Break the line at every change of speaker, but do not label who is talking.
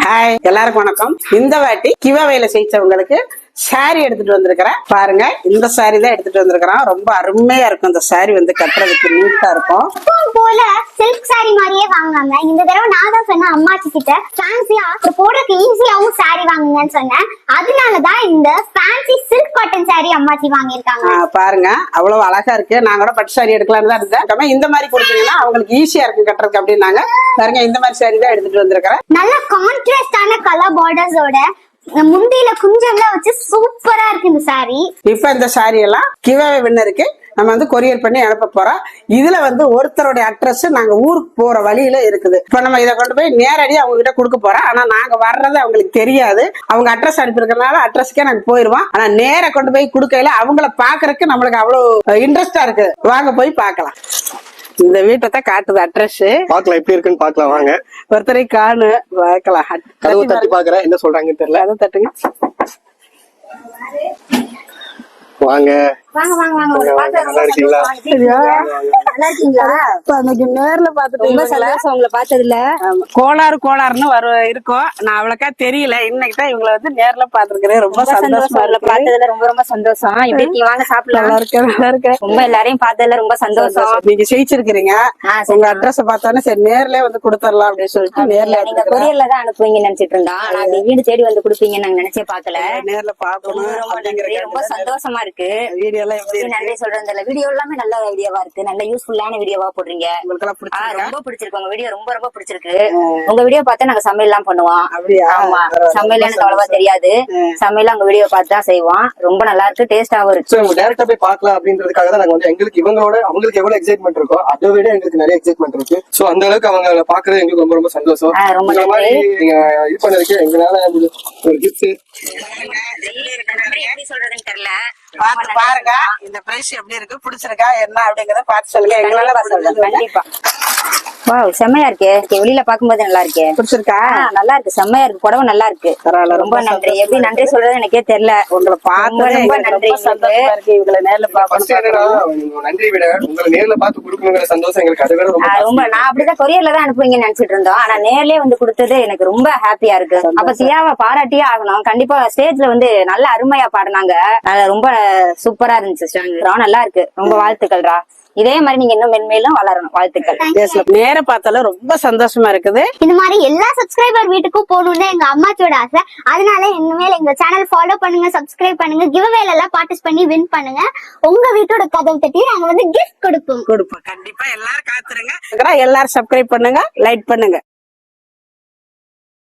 Hi, எல்லாருக்கும் வணக்கம். இந்த வாட்டி கிவவேல செய்ச்சவங்களுக்கு சாரி எடுத்துட்டு வந்திருக்கிறேன். பாருங்க, இந்த சாரி தான் எடுத்துட்டு வந்திருக்கிறேன். ரொம்ப அருமையா இருக்கும். இந்த சாரி வந்து கட்டுறதுக்கு நீட்டா இருக்கும்.
போல சில்க் சாரி மாதிரியே வாங்குவாங்க. இந்த தடவை நான் தான் சொன்னேன் அம்மாச்சி கிட்ட ஃபேன்சியா போடுறதுக்கு ஈஸியாவும் சாரி வாங்குங்கன்னு சொன்னேன். அதனாலதான் இந்த ஃபேன்சி சில்க் காட்டன் சாரி அம்மாச்சி வாங்கியிருக்காங்க.
பாருங்க, அவ்வளவு அழகா இருக்கு. நான் கூட பட்டு சாரி எடுக்கலாம்னு தான் இருந்தேன். இந்த மாதிரி கொடுத்தீங்கன்னா அவங்களுக்கு ஈஸியா இருக்கு கட்டுறதுக்கு அப்படின்னாங்க. பாருங்க, இந்த மாதிரி சாரி தான் எடுத்துட்டு வந்திருக்கிறேன்.
நல்ல கான்ட்ராஸ்டான கலர் பார்டர்ஸோட முந்தியில குஞ்சம்லாம் வச்சு சூப்பரா இருக்கு இந்த சாரி.
இப்ப இந்த சாரி எல்லாம் கிவ்அவே வின்னருக்கு நம்ம வந்து கொரியர் பண்ணி அனுப்ப போறோம். இதுல வந்து ஒருத்தருடைய அட்ரஸ் நாங்க ஊருக்கு போற வழியில இருக்குது. இப்ப நம்ம இதை கொண்டு போய் நேரடியா அவங்க கிட்ட கொடுக்க போறோம். ஆனா நாங்க வர்றது அவங்களுக்கு தெரியாது. அவங்க அட்ரஸ் அனுப்பியிருக்கனால அட்ரஸ்க்கே நாங்க போயிருவோம். ஆனா நேர கொண்டு போய் கொடுக்கையில அவங்கள பாக்குறதுக்கு நம்மளுக்கு அவ்வளவு இன்ட்ரெஸ்டா இருக்கு. வாங்க போய் பாக்கலாம். இந்த வீட்டை தான் காட்டுது அட்ரஸ்.
பாக்கலாம் எப்படி இருக்குன்னு பாக்கலாம் வாங்க.
ஒருத்தரை காணு பாக்கலாம்.
கதவு தட்டி பாக்குறேன், என்ன சொல்றாங்கன்னு தெரியல.
அதை தட்டுங்க.
வாங்க
வாங்க வாங்க வாங்க.
நல்லா இருக்கீங்களா?
நல்லா இருக்கீங்களா?
நேர்ல பாத்துட்டு
ரொம்ப சந்தோஷம் உங்களை பார்த்ததுல.
கோளாறுன்னு இருக்கும். நான் அவ்வளோக்கா தெரியல. இன்னைக்கு தான் இவங்களை வந்து நேர்ல பாத்துருக்கிறேன். ரொம்ப சந்தோஷமா
பார்த்ததுல ரொம்ப ரொம்ப சந்தோஷம். எப்படி இருக்கீங்க? வாங்க சாப்பிடலாம்.
நல்லா இருக்கேன்.
ரொம்ப எல்லாரையும் பார்த்ததுல ரொம்ப சந்தோஷம்.
நீங்க ஜெயிச்சிருக்கிறீங்க. உங்க அட்ரஸ் பார்த்தானே சரி நேர்ல வந்து கொடுத்துடலாம் அப்படின்னு சொல்லிட்டு நேர்ல
நீங்க கொரியர்ல தான் அனுப்புவீங்கன்னு நினைச்சிட்டு இருந்தோம். ஆனா அது வீடு தேடி வந்து கொடுப்பீங்கன்னு நாங்க நினைச்சே பாக்கல.
நேர்ல பாக்கணும்.
ரொம்ப சந்தோஷமா இருக்கு.
வீடியோ எல்லாம் எப்படி
நன்றி சொல்றேன். இந்த வீடியோ எல்லாமே நல்ல வீடியோவா இருக்கு. நல்ல யூஸ்ஃபுல்லான வீடியோவா போடுறீங்க. ரொம்ப பிடிச்சிருக்கு உங்க வீடியோ. ரொம்ப ரொம்ப பிடிச்சிருக்கு. உங்க வீடியோ பார்த்தா நாங்க சமையல் எல்லாம் பண்ணுவோம்.
அப்படியா?
ஆமா, சமையல் எனக்கு அவ்வளவா தெரியாது. சமையல் உங்க வீடியோ பார்த்து தான் செய்வோம். ரொம்ப நல்லா இருக்கு, டேஸ்டாவும் இருக்கு.
உங்க டைரக்டா போய் பார்க்கலாம் அப்படின்றதுக்காக தான் நாங்க வந்து எங்களுக்கு இவங்களோட அவங்களுக்கு எவ்வளவு எக்ஸைட்மெண்ட் இருக்கோ அதை விட எங்களுக்கு நிறைய எக்ஸைட்மெண்ட் இருக்கு. சோ அந்த அளவுக்கு அவங்க பாக்குறது எங்களுக்கு ரொம்ப ரொம்ப சந்தோஷம்.
ரொம்ப
மாதிரி நீங்க இது பண்ணதுக்கு எங்களால ஒரு கிஃப்ட்
எப்படி சொல்றதுன்னு தெரியல.
பாருங்க, இந்த பிரைஸ் எப்படி இருக்கு, பிடிச்சிருக்கா என்ன அப்படிங்கறத பார்த்து சொல்லுங்க. எங்களால
கண்டிப்பா. வாவ், செம்மையா இருக்கு. வெளியில பாக்கும்போது நல்லா இருக்கு.
பிடிச்சிருக்கா?
நல்லா இருக்கு, செம்மையா இருக்கு. புடவை நல்லா இருக்கு. ரொம்ப நன்றி. எப்படி நன்றி சொல்றது எனக்கே தெரியல.
உங்களை பார்த்து ரொம்ப நன்றி. சந்தோஷமா இருக்கு. இவங்களை நேர்ல
நன்றி விட உங்களை நேர்ல பார்த்து கொடுக்கணுங்கிற சந்தோஷம் எங்களுக்கு அதை விட
ரொம்ப. நான் அப்படிதான் கொரியர்ல தான் அனுப்புவீங்கன்னு நினைச்சிட்டு இருந்தோம். ஆனா நேர்லயே வந்து கொடுத்தது எனக்கு ரொம்ப ஹாப்பியா இருக்கு. அப்ப தியாவை பாராட்டியே ஆகணும். கண்டிப்பா ஸ்டேஜ்ல வந்து நல்ல அருமையா பாடினாங்க. ரொம்ப சூப்பரா இருந்துச்சு. நல்லா இருக்கு. ரொம்ப வாழ்த்துக்கள்ரா. இதே மாதிரி நீங்க இன்னும் மென்மேலும் வளரணும். வாழ்த்துக்கள்.
நேர பார்த்தாலும் ரொம்ப சந்தோஷமா இருக்குது.
இந்த மாதிரி எல்லா சப்ஸ்கிரைபர் வீட்டுக்கும் போகணும்னு எங்க அம்மாச்சியோட ஆசை. அதனால இனிமேல் எங்க சேனல் ஃபாலோ பண்ணுங்க, சப்ஸ்கிரைப் பண்ணுங்க, கிவ்அவேல எல்லாம் பார்ட்டிசிபேட் பண்ணி வின் பண்ணுங்க. உங்க வீட்டோட கதவு தட்டி நாங்க வந்து கிஃப்ட் கொடுப்போம்.
கண்டிப்பா எல்லாரும் காத்துருங்க. எல்லாரும் சப்ஸ்கிரைப் பண்ணுங்க, லைக் பண்ணுங்க.